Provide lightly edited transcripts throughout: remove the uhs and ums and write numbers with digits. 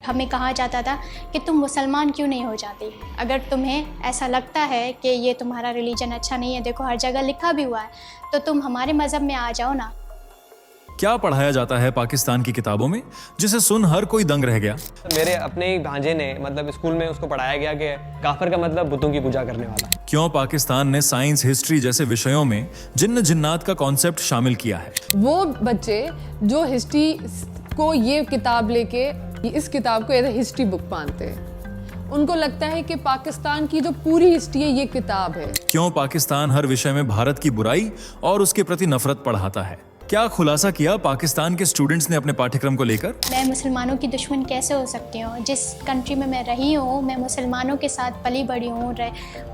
हमें कहा जाता था कि तुम मुसलमान क्यों नहीं हो जाती, अगर तुम्हें ऐसा लगता है कि ये तुम्हारा रिलीजन अच्छा नहीं है, देखो हर जगह लिखा भी हुआ है, तो तुम हमारे मज़हब में आ जाओ ना। क्या पढ़ाया जाता है पाकिस्तान की किताबों में जिसे सुन हर कोई दंग रह गया। मेरे अपने ही भांजे ने मतलब स्कूल में उसको पढ़ाया गया कि काफिर का मतलब बुतों की पूजा करने वाला। क्यों पाकिस्तान ने साइंस, हिस्ट्री जैसे विषयों में जिन्न जिन्नात का कॉन्सेप्ट शामिल किया है। वो बच्चे जो हिस्ट्री को ये किताब लेके इस किताब को एज ए हिस्ट्री बुक मानते हैं, उनको लगता है कि पाकिस्तान की जो पूरी हिस्ट्री है ये किताब है। क्यों पाकिस्तान हर विषय में भारत की बुराई और उसके प्रति नफरत पढ़ाता है। क्या खुलासा किया पाकिस्तान के स्टूडेंट्स ने अपने पाठ्यक्रम को लेकर। मैं मुसलमानों की दुश्मन कैसे हो सकती हूँ, जिस कंट्री में मैं रही हूँ, मैं मुसलमानों के साथ पली बड़ी हूँ,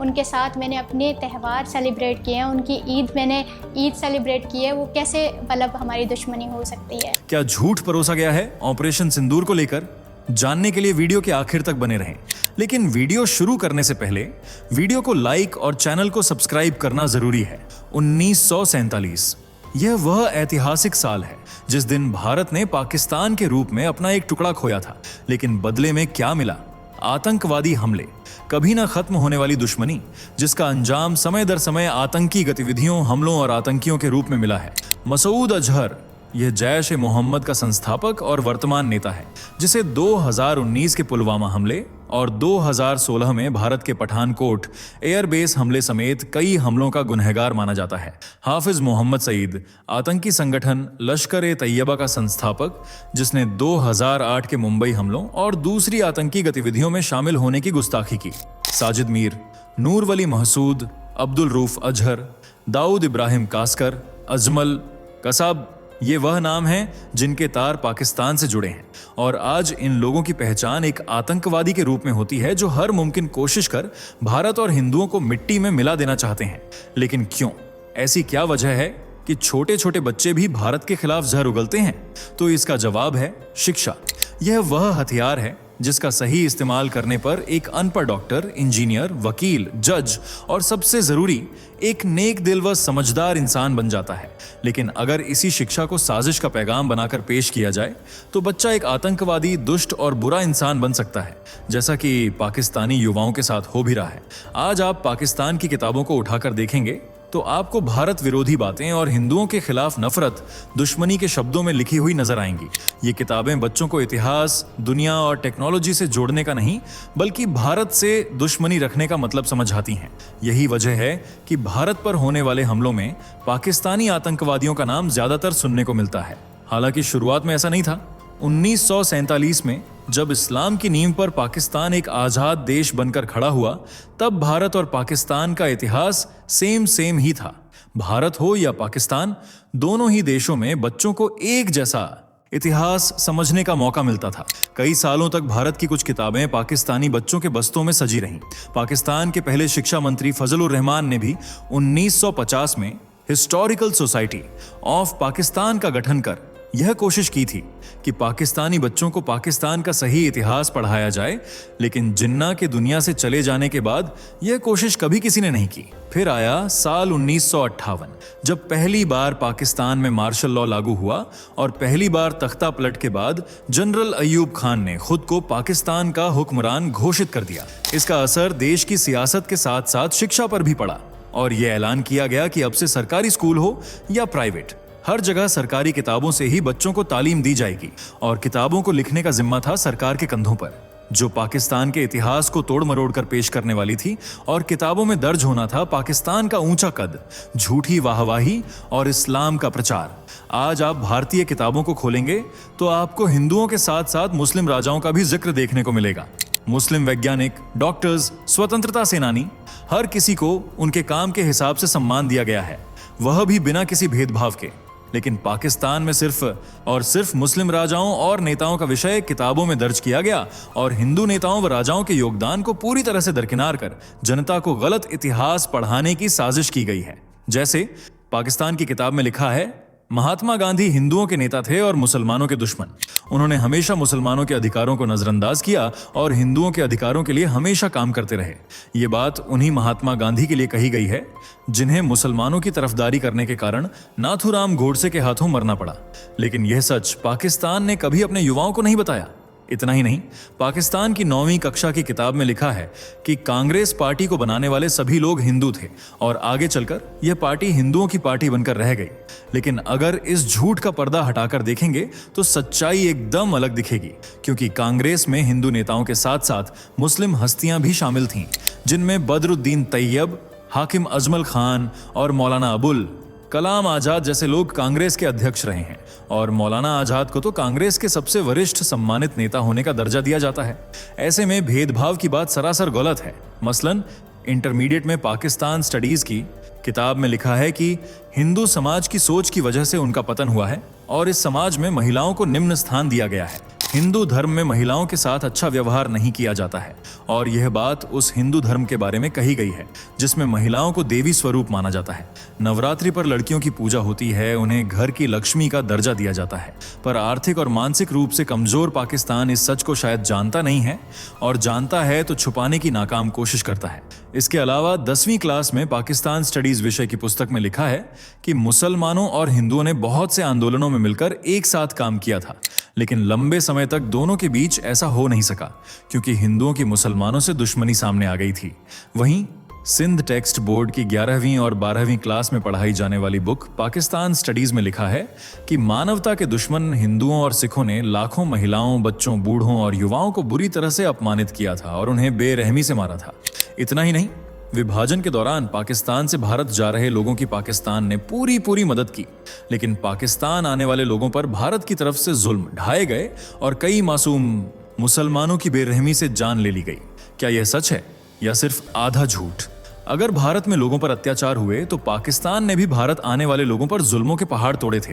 उनके साथ मैंने अपने त्यौहार सेलिब्रेट किए हैं, उनकी मैंने ईद सेलिब्रेट की है, वो कैसे मतलब हमारी दुश्मनी हो सकती है। क्या झूठ परोसा गया है ऑपरेशन सिंदूर को लेकर। जानने के लिए वीडियो के आखिर तक बने रहें, लेकिन वीडियो शुरू करने से पहले वीडियो को लाइक और चैनल को सब्सक्राइब करना जरूरी है। 1947 यह वह ऐतिहासिक साल है जिस दिन भारत ने पाकिस्तान के रूप में अपना एक टुकड़ा खोया था, लेकिन बदले में क्या मिला। आतंकवादी हमले, कभी ना खत्म होने वाली दुश्मनी जिसका अंजाम समय दर समय आतंकी गतिविधियों, हमलों और आतंकियों के रूप में मिला है। मसूद अजहर यह जैश ए मोहम्मद का संस्थापक और वर्तमान नेता है, जिसे 2019 के पुलवामा हमले और 2016 में भारत के पठानकोट एयरबेस हमले समेत कई हमलों का गुनहगार माना जाता है। हाफिज मोहम्मद सईद आतंकी संगठन लश्कर ए तैयबा का संस्थापक, जिसने 2008 के मुंबई हमलों और दूसरी आतंकी गतिविधियों में शामिल होने की गुस्ताखी की। साजिद मीर, नूर वली महसूद, अब्दुल रूफ अजहर, दाऊद इब्राहिम कास्कर, अजमल कसाब, ये वह नाम हैं जिनके तार पाकिस्तान से जुड़े हैं, और आज इन लोगों की पहचान एक आतंकवादी के रूप में होती है जो हर मुमकिन कोशिश कर भारत और हिंदुओं को मिट्टी में मिला देना चाहते हैं। लेकिन क्यों? ऐसी क्या वजह है कि छोटे छोटे बच्चे भी भारत के खिलाफ जहर उगलते हैं? तो इसका जवाब है शिक्षा। यह वह हथियार है जिसका सही इस्तेमाल करने पर एक अनपढ़ डॉक्टर, इंजीनियर, वकील, जज और सबसे जरूरी एक नेक दिल व समझदार इंसान बन जाता है। लेकिन अगर इसी शिक्षा को साजिश का पैगाम बनाकर पेश किया जाए तो बच्चा एक आतंकवादी, दुष्ट और बुरा इंसान बन सकता है, जैसा कि पाकिस्तानी युवाओं के साथ हो भी रहा है। आज आप पाकिस्तान की किताबों को उठाकर देखेंगे तो आपको भारत विरोधी बातें और हिंदुओं के खिलाफ नफरत, दुश्मनी के शब्दों में लिखी हुई नजर आएंगी। ये किताबें बच्चों को इतिहास, दुनिया और टेक्नोलॉजी से जोड़ने का नहीं, बल्कि भारत से दुश्मनी रखने का मतलब समझाती हैं। यही वजह है कि भारत पर होने वाले हमलों में पाकिस्तानी आतंकवादियों का नाम ज्यादातर सुनने को मिलता है। हालांकि शुरुआत में ऐसा नहीं था। 1947 में जब इस्लाम की नींव पर पाकिस्तान एक आजाद देश बनकर खड़ा हुआ, तब भारत और पाकिस्तान का इतिहास सेम ही था। भारत हो या पाकिस्तान, दोनों ही देशों में बच्चों को एक जैसा इतिहास समझने का मौका मिलता था। कई सालों तक भारत की कुछ किताबें पाकिस्तानी बच्चों के बस्तों में सजी रहीं। पाकिस्तान के पहले शिक्षा मंत्री फजलुर रहमान ने भी 1950 में हिस्टोरिकल सोसाइटी ऑफ पाकिस्तान का गठन कर यह कोशिश की थी कि पाकिस्तानी बच्चों को पाकिस्तान का सही इतिहास पढ़ाया जाए, लेकिन जिन्ना के दुनिया से चले जाने के बाद यह कोशिश कभी किसी ने नहीं की। फिर आया साल 1958, जब पहली बार पाकिस्तान में मार्शल लॉ लागू हुआ और पहली बार तख्ता पलट के बाद जनरल अयूब खान ने खुद को पाकिस्तान का हुक्मरान घोषित कर दिया। इसका असर देश की सियासत के साथ साथ शिक्षा पर भी पड़ा और यह ऐलान किया गया कि अब से सरकारी स्कूल हो या प्राइवेट, हर जगह सरकारी किताबों से ही बच्चों को तालीम दी जाएगी। और किताबों को लिखने का जिम्मा था सरकार के कंधों पर, जो पाकिस्तान के इतिहास को तोड़ मरोड़ कर पेश करने वाली थी। और किताबों में दर्ज होना था पाकिस्तान का ऊंचा कद, झूठी वाहवाही और इस्लाम का प्रचार। आज आप भारतीय किताबों को खोलेंगे तो आपको हिंदुओं के साथ साथ मुस्लिम राजाओं का भी जिक्र देखने को मिलेगा। मुस्लिम वैज्ञानिक, डॉक्टर्स, स्वतंत्रता सेनानी, हर किसी को उनके काम के हिसाब से सम्मान दिया गया है, वह भी बिना किसी भेदभाव के। लेकिन पाकिस्तान में सिर्फ और सिर्फ मुस्लिम राजाओं और नेताओं का विषय किताबों में दर्ज किया गया और हिंदू नेताओं व राजाओं के योगदान को पूरी तरह से दरकिनार कर जनता को गलत इतिहास पढ़ाने की साजिश की गई है। जैसे पाकिस्तान की किताब में लिखा है, महात्मा गांधी हिंदुओं के नेता थे और मुसलमानों के दुश्मन। उन्होंने हमेशा मुसलमानों के अधिकारों को नजरअंदाज किया और हिंदुओं के अधिकारों के लिए हमेशा काम करते रहे। ये बात उन्हीं महात्मा गांधी के लिए कही गई है जिन्हें मुसलमानों की तरफदारी करने के कारण नाथूराम गोडसे के हाथों मरना पड़ा। लेकिन यह सच पाकिस्तान ने कभी अपने युवाओं को नहीं बताया। इतना ही नहीं, पाकिस्तान की 9वीं कक्षा की किताब में लिखा है कि कांग्रेस पार्टी को बनाने वाले सभी लोग हिंदू थे और आगे चलकर यह पार्टी हिंदुओं की पार्टी बनकर रह गई। लेकिन अगर इस झूठ का पर्दा हटाकर देखेंगे तो सच्चाई एकदम अलग दिखेगी, क्योंकि कांग्रेस में हिंदू नेताओं के साथ साथ मुस्लिम हस्तियां भी शामिल थीं, जिनमें बदरुद्दीन तैयब, हाकिम अजमल खान और मौलाना अबुल कलाम आजाद जैसे लोग कांग्रेस के अध्यक्ष रहे हैं। और मौलाना आजाद को तो कांग्रेस के सबसे वरिष्ठ सम्मानित नेता होने का दर्जा दिया जाता है। ऐसे में भेदभाव की बात सरासर गलत है। मसलन इंटरमीडिएट में पाकिस्तान स्टडीज की किताब में लिखा है कि हिंदू समाज की सोच की वजह से उनका पतन हुआ है और इस समाज में महिलाओं को निम्न स्थान दिया गया है। हिंदू धर्म में महिलाओं के साथ अच्छा व्यवहार नहीं किया जाता है और यह बात उस हिंदू धर्म के बारे में कही गई है जिसमें महिलाओं को देवी स्वरूप माना जाता है। नवरात्रि पर लड़कियों की पूजा होती है, उन्हें घर की लक्ष्मी का दर्जा दिया जाता है। पर आर्थिक और मानसिक रूप से कमजोर पाकिस्तान इस सच को शायद जानता नहीं है, और जानता है तो छुपाने की नाकाम कोशिश करता है। इसके अलावा 10वीं क्लास में पाकिस्तान स्टडीज विषय की पुस्तक में लिखा है कि मुसलमानों और हिंदुओं ने बहुत से आंदोलनों में मिलकर एक साथ काम किया था, लेकिन लंबे समय तक दोनों के बीच ऐसा हो नहीं सका क्योंकि हिंदुओं की मुसलमानों से दुश्मनी सामने आ गई थी। वहीं सिंध टेक्स्ट बोर्ड की 11वीं और 12वीं क्लास में पढ़ाई जाने वाली बुक पाकिस्तान स्टडीज में लिखा है कि मानवता के दुश्मन हिंदुओं और सिखों ने लाखों महिलाओं, बच्चों, बूढ़ों और युवाओं को बुरी तरह से अपमानित किया था और उन्हें बेरहमी से मारा था। इतना ही नहीं, विभाजन के दौरान पाकिस्तान से भारत जा रहे लोगों की पाकिस्तान ने पूरी मदद की, लेकिन पाकिस्तान आने वाले लोगों पर भारत की तरफ से जुल्म ढाए गए और कई मासूम मुसलमानों की बेरहमी से जान ले ली गई। क्या यह सच है या सिर्फ आधा झूठ? अगर भारत में लोगों पर अत्याचार हुए तो पाकिस्तान ने भी भारत आने वाले लोगों पर जुल्मों के पहाड़ तोड़े थे।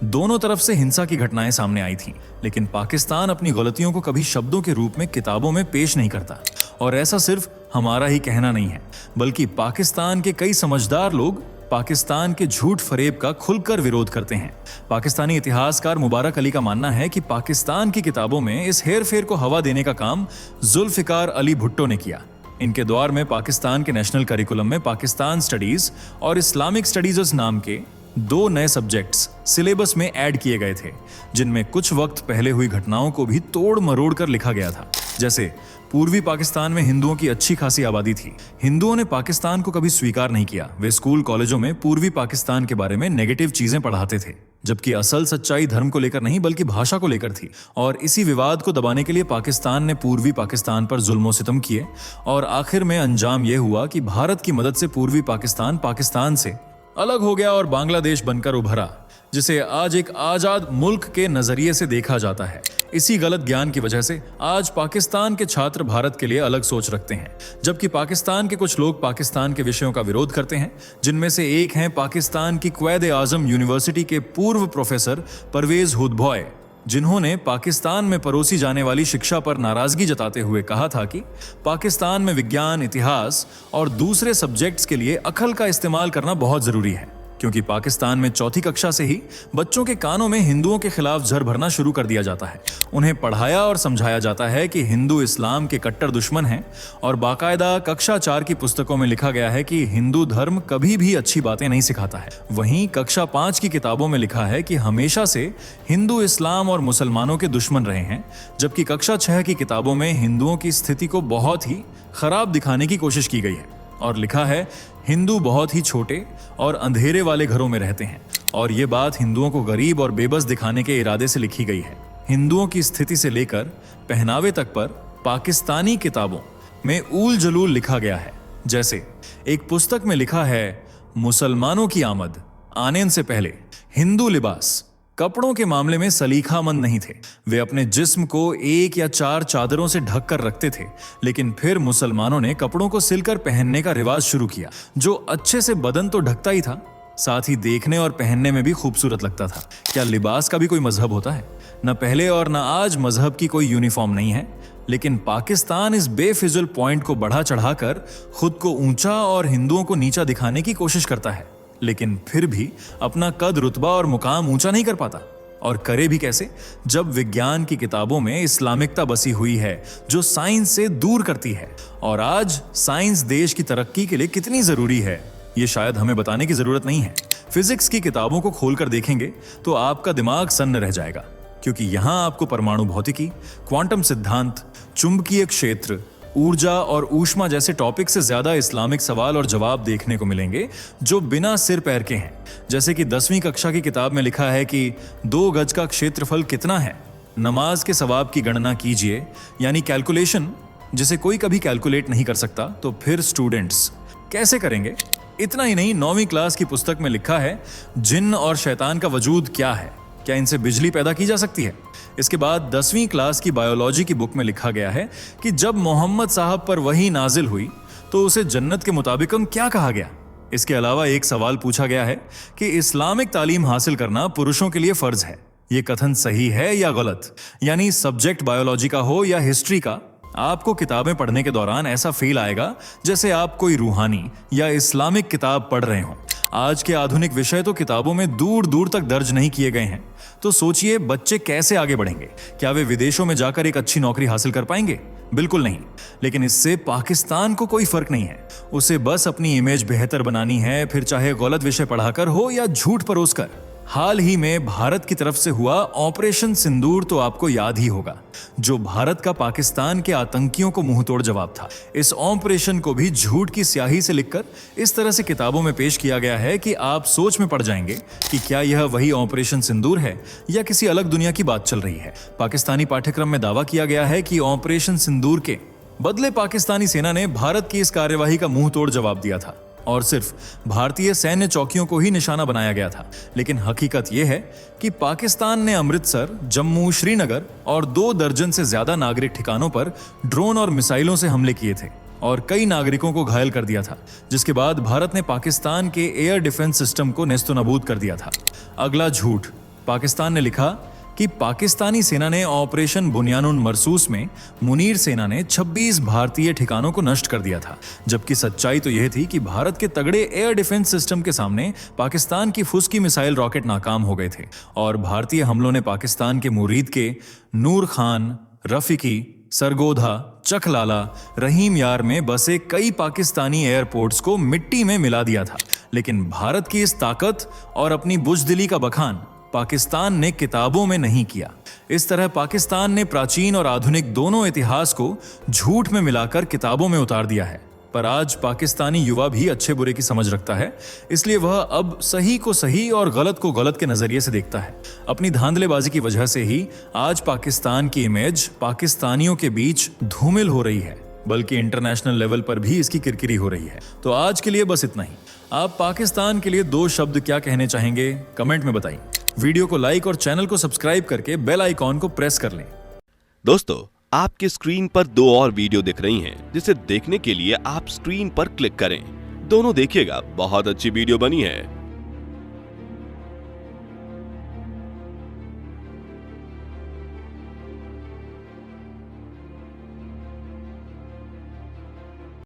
दोनों तरफ से हिंसा की घटनाएं सामने आई थीं, लेकिन पाकिस्तान अपनी गलतियों को कभी शब्दों के रूप में किताबों में पेश नहीं करता। और ऐसा सिर्फ हमारा ही कहना नहीं है, बल्कि पाकिस्तान के कई समझदार लोग पाकिस्तान के झूठ फरेब का खुलकर विरोध करते हैं। पाकिस्तानी इतिहासकार मुबारक अली का मानना है कि पाकिस्तान की किताबों में इस हेरफेर को हवा देने का काम जुल्फिकार अली भुट्टो ने किया। इनके दौर में पाकिस्तान के नेशनल करिकुलम में पाकिस्तान स्टडीज और इस्लामिक स्टडीज नाम के 2 नए सब्जेक्ट्स सिलेबस में ऐड किए गए थे, जिनमें कुछ वक्त पहले हुई घटनाओं को भी तोड़ मरोड़ कर लिखा गया था। जैसे पूर्वी पाकिस्तान में हिंदुओं की अच्छी खासी आबादी थी। हिंदुओं ने पाकिस्तान को कभी स्वीकार नहीं किया। वे स्कूल कॉलेजों में पूर्वी पाकिस्तान के बारे में नेगेटिव चीजें पढ़ाते थे, जबकि असल सच्चाई धर्म को लेकर नहीं बल्कि भाषा को लेकर थी। और इसी विवाद को दबाने के लिए पाकिस्तान ने पूर्वी पाकिस्तान पर जुल्मों सितम किए और आखिर में अंजाम यह हुआ कि भारत की मदद से पूर्वी पाकिस्तान पाकिस्तान से अलग हो गया और बांग्लादेश बनकर उभरा, जिसे आज एक आजाद मुल्क के नजरिए से देखा जाता है। इसी गलत ज्ञान की वजह से आज पाकिस्तान के छात्र भारत के लिए अलग सोच रखते हैं, जबकि पाकिस्तान के कुछ लोग पाकिस्तान के विषयों का विरोध करते हैं, जिनमें से एक हैं पाकिस्तान की क्वैद आजम यूनिवर्सिटी के पूर्व प्रोफेसर परवेज हुदभॉय, जिन्होंने पाकिस्तान में परोसी जाने वाली शिक्षा पर नाराजगी जताते हुए कहा था कि पाकिस्तान में विज्ञान, इतिहास और दूसरे सब्जेक्ट्स के लिए अक्ल का इस्तेमाल करना बहुत जरूरी है, क्योंकि पाकिस्तान में 4ठी कक्षा से ही बच्चों के कानों में हिंदुओं के खिलाफ जहर भरना शुरू कर दिया जाता है। उन्हें पढ़ाया और समझाया जाता है कि हिंदू इस्लाम के कट्टर दुश्मन हैं, और बाकायदा कक्षा 4 की पुस्तकों में लिखा गया है कि हिंदू धर्म कभी भी अच्छी बातें नहीं सिखाता है। वहीं कक्षा 5 की किताबों में लिखा है कि हमेशा से हिंदू इस्लाम और मुसलमानों के दुश्मन रहे हैं, जबकि कक्षा 6 की किताबों में हिंदुओं की स्थिति को बहुत ही खराब दिखाने की कोशिश की गई है और लिखा है हिंदू बहुत ही छोटे और अंधेरे वाले घरों में रहते हैं, और ये बात हिंदुओं को गरीब और बेबस दिखाने के इरादे से लिखी गई है। हिंदुओं की स्थिति से लेकर पहनावे तक पर पाकिस्तानी किताबों में ऊल जलूल लिखा गया है। जैसे एक पुस्तक में लिखा है, मुसलमानों की आमद आने से पहले हिंदू लिबास कपड़ों के मामले में सलीखामंद नहीं थे। वे अपने जिस्म को 1 या 4 चादरों से ढक कर रखते थे, लेकिन फिर मुसलमानों ने कपड़ों को सिलकर पहनने का रिवाज शुरू किया, जो अच्छे से बदन तो ढकता ही था, साथ ही देखने और पहनने में भी खूबसूरत लगता था। क्या लिबास का भी कोई मजहब होता है? न पहले और न आज मजहब की कोई यूनिफॉर्म नहीं है, लेकिन पाकिस्तान इस बेफिजुल पॉइंट को बढ़ा चढ़ाकर खुद को ऊंचा और हिंदुओं को नीचा दिखाने की कोशिश करता है, लेकिन फिर भी अपना कद, रुतबा और मुकाम ऊंचा नहीं कर पाता। और करे भी कैसे, जब विज्ञान की किताबों में इस्लामिकता बसी हुई है जो साइंस से दूर करती है। और आज साइंस देश की तरक्की के लिए कितनी जरूरी है, ये शायद हमें बताने की जरूरत नहीं है। फिजिक्स की किताबों को खोलकर देखेंगे तो आपका दिमाग सन्न रह जाएगा, क्योंकि यहां आपको परमाणु भौतिकी, क्वांटम सिद्धांत, चुंबकीय क्षेत्र, ऊर्जा और ऊष्मा जैसे टॉपिक से ज्यादा इस्लामिक सवाल और जवाब देखने को मिलेंगे जो बिना सिर पैर के हैं। जैसे कि 10वीं कक्षा की किताब में लिखा है कि 2 गज का क्षेत्रफल कितना है, नमाज के सवाब की गणना कीजिए, यानी कैलकुलेशन जिसे कोई कभी कैलकुलेट नहीं कर सकता, तो फिर स्टूडेंट्स कैसे करेंगे? इतना ही नहीं, 9वीं क्लास की पुस्तक में लिखा है जिन्न और शैतान का वजूद क्या है, क्या इनसे बिजली पैदा की जा सकती है? इसके बाद 10वीं क्लास की बायोलॉजी की बुक में लिखा गया है कि जब मोहम्मद साहब पर वही नाजिल हुई तो उसे जन्नत के मुताबिकम क्या कहा गया। इसके अलावा एक सवाल पूछा गया है कि इस्लामिक तालीम हासिल करना पुरुषों के लिए फर्ज है। ये कथन सही है या गलत? यानी सब्जेक्ट बायोलॉजी का हो या हिस्ट्री का, आपको किताबें पढ़ने के दौरान ऐसा फील आएगा जैसे आप कोई रूहानी या इस्लामिक किताब पढ़ रहे हों। आज के आधुनिक विषय तो किताबों में दूर दूर तक दर्ज नहीं किए गए हैं, तो सोचिए बच्चे कैसे आगे बढ़ेंगे? क्या वे विदेशों में जाकर एक अच्छी नौकरी हासिल कर पाएंगे? बिल्कुल नहीं। लेकिन इससे पाकिस्तान को कोई फर्क नहीं है। उसे बस अपनी इमेज बेहतर बनानी है, फिर चाहे गलत विषय पढ़ाकर हो या झूठ परोसकर। हाल ही में भारत की तरफ से हुआ ऑपरेशन सिंदूर तो आपको याद ही होगा, जो भारत का पाकिस्तान के आतंकियों को मुंहतोड़ जवाब था। इस ऑपरेशन को भी झूठ की स्याही से लिखकर इस तरह से किताबों में पेश किया गया है कि आप सोच में पड़ जाएंगे कि क्या यह वही ऑपरेशन सिंदूर है या किसी अलग दुनिया की बात चल रही है। पाकिस्तानी पाठ्यक्रम में दावा किया गया है कि ऑपरेशन सिंदूर के बदले पाकिस्तानी सेना ने भारत की इस कार्यवाही का मुंहतोड़ जवाब दिया था और सिर्फ भारतीय सैन्य चौकियों को ही निशाना बनाया गया था। लेकिन हकीकत यह है कि पाकिस्तान ने अमृतसर, जम्मू, श्रीनगर और 2 दर्जन से ज्यादा नागरिक ठिकानों पर ड्रोन और मिसाइलों से हमले किए थे और कई नागरिकों को घायल कर दिया था, जिसके बाद भारत ने पाकिस्तान के एयर डिफेंस सिस्टम को नेस्तनाबूद कर दिया था। अगला झूठ, पाकिस्तान ने लिखा कि पाकिस्तानी सेना ने ऑपरेशन बुनियानुन मरसूस में मुनीर सेना ने 26 भारतीय ठिकानों को नष्ट कर दिया था, जबकि सच्चाई तो यह थी कि भारत के तगड़े एयर डिफेंस सिस्टम के सामने पाकिस्तान की फुसकी मिसाइल रॉकेट नाकाम हो गए थे और भारतीय हमलों ने पाकिस्तान के मुरीद के नूर खान, रफीकी, सरगोधा, चखलाला, रहीम यार में बसे कई पाकिस्तानी एयरपोर्ट्स को मिट्टी में मिला दिया था। लेकिन भारत की इस ताकत और अपनी बुजदिली का बखान पाकिस्तान ने किताबों में नहीं किया। इस तरह पाकिस्तान ने प्राचीन और आधुनिक दोनों इतिहास को झूठ में मिलाकर किताबों में उतार दिया है। पर आज पाकिस्तानी युवा भी अच्छे बुरे की समझ रखता है, इसलिए वह अब सही को सही और गलत को गलत के नजरिए से देखता है। अपनी धांधलेबाजी की वजह से ही आज पाकिस्तान की इमेज पाकिस्तानियों के बीच धूमिल हो रही है, बल्कि इंटरनेशनल लेवल पर भी इसकी किरकिरी हो रही है। तो आज के लिए बस इतना ही। आप पाकिस्तान के लिए 2 शब्द क्या कहने चाहेंगे, कमेंट में बताइए। वीडियो को लाइक और चैनल को सब्सक्राइब करके बेल आइकॉन को प्रेस कर लें। दोस्तों, आपकी स्क्रीन पर 2 और वीडियो दिख रही हैं, जिसे देखने के लिए आप स्क्रीन पर क्लिक करें। दोनों देखिएगा, बहुत अच्छी वीडियो बनी है।